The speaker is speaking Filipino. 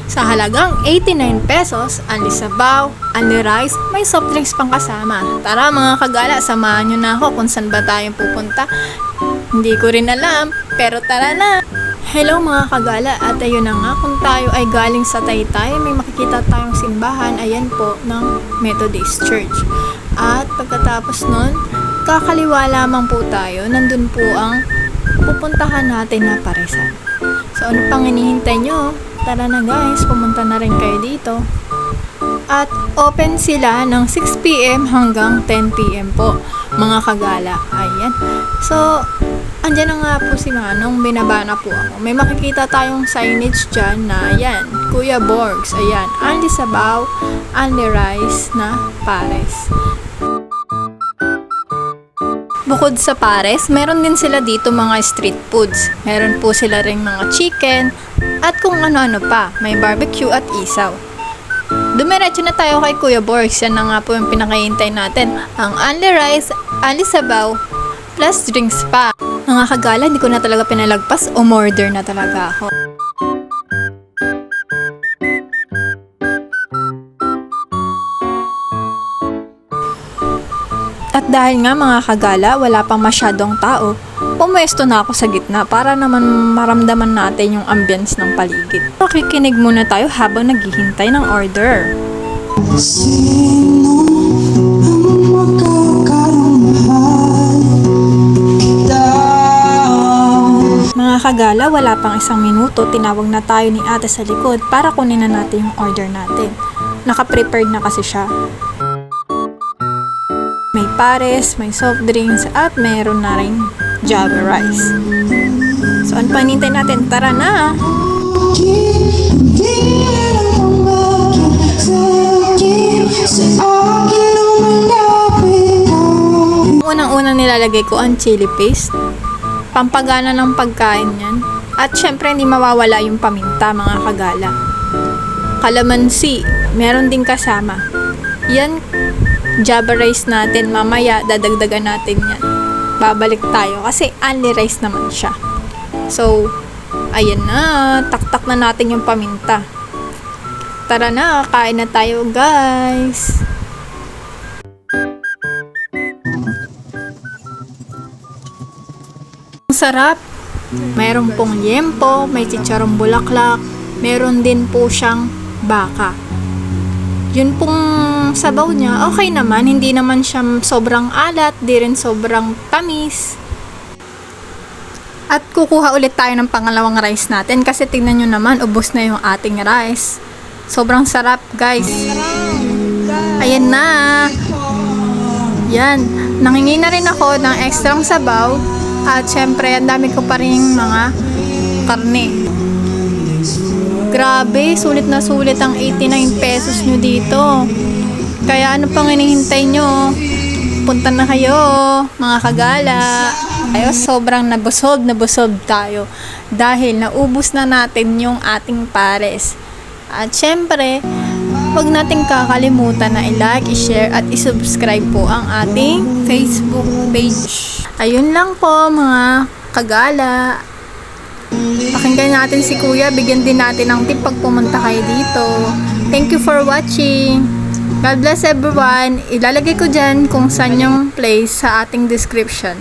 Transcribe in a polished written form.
Sa halagang 89 pesos, only sabaw, only rice, may soft drinks pang kasama. Tara mga kagala, samahan nyo na ako kung saan ba tayong pupunta. Hindi ko rin alam, pero tara na! Hello mga kagala, at ayun na nga, kung tayo ay galing sa Taytay, may makikita tayong simbahan, ayan po, ng Methodist Church. At pagkatapos nun, kakaliwa lamang po tayo, nandun po ang pupuntahan natin na paresan. So ano pang hinihintay nyo? Tara na guys, pumunta na rin kayo dito. At open sila ng 6 PM hanggang 10 PM po, mga kagala. Ayan. So, andyan na nga po si Manong, binaba na po ako. May makikita tayong signage dyan na, ayan, Kuya Borgs, ayan, only sabaw, only rice na pares. Bukod sa pares, meron din sila dito mga street foods. Meron po sila ring mga chicken, at kung ano-ano pa, may barbecue at isaw. Dumiretso na tayo kay Kuya Borgs, yan na nga po yung pinakahintay natin. Ang only rice, only sabaw, plus drinks pa. Mga kagala, hindi ko na talaga pinalagpas, umorder na talaga ako. At dahil nga mga kagala, wala pang masyadong tao, pumwesto na ako sa gitna para naman maramdaman natin yung ambience ng paligid. Makikinig muna tayo habang naghihintay ng order. Mga kagala, wala pang isang minuto, tinawag na tayo ni ate sa likod para kunin na natin yung order natin. Naka-prepared na kasi siya. May pares, may soft drinks, at meron na rin java rice. So, ano pa hinintay natin? Tara na! Unang-unang nilalagay ko ang chili paste. Pampagana ng pagkain yan. At syempre, hindi mawawala yung paminta, mga kagala. Kalamansi, meron din kasama. Yan, java rice natin, mamaya dadagdagan natin yan. Babalik tayo kasi only rice naman siya. So, ayan na, taktak na natin yung paminta. Tara na, kain na tayo guys. Ang sarap. Mayroon pong liempo, may chicharong bulaklak, meron din po siyang baka. Yun pong sabaw niya, okay naman. Hindi naman siya sobrang alat, di rin sobrang tamis. At kukuha ulit tayo ng pangalawang rice natin kasi tingnan nyo naman, ubos na yung ating rice. Sobrang sarap guys. Ayan na. Yan. Nangingi na rin ako ng extrang sabaw. At syempre, ang dami ko pa rin mga karne. Grabe, sulit na sulit ang 89 pesos nyo dito. Kaya ano pang hinihintay nyo? Punta na kayo, mga kagala. Ayo, sobrang nabusog tayo. Dahil naubos na natin yung ating pares. At syempre, huwag nating kakalimutan na i-like, i-share, at i-subscribe po ang ating Facebook page. Ayun lang po, mga kagala. Pakinggan natin si Kuya, bigyan din natin ng tip pag pumunta kayo dito. Thank you for watching. God bless everyone. Ilalagay ko dyan kung saan yung place sa ating description.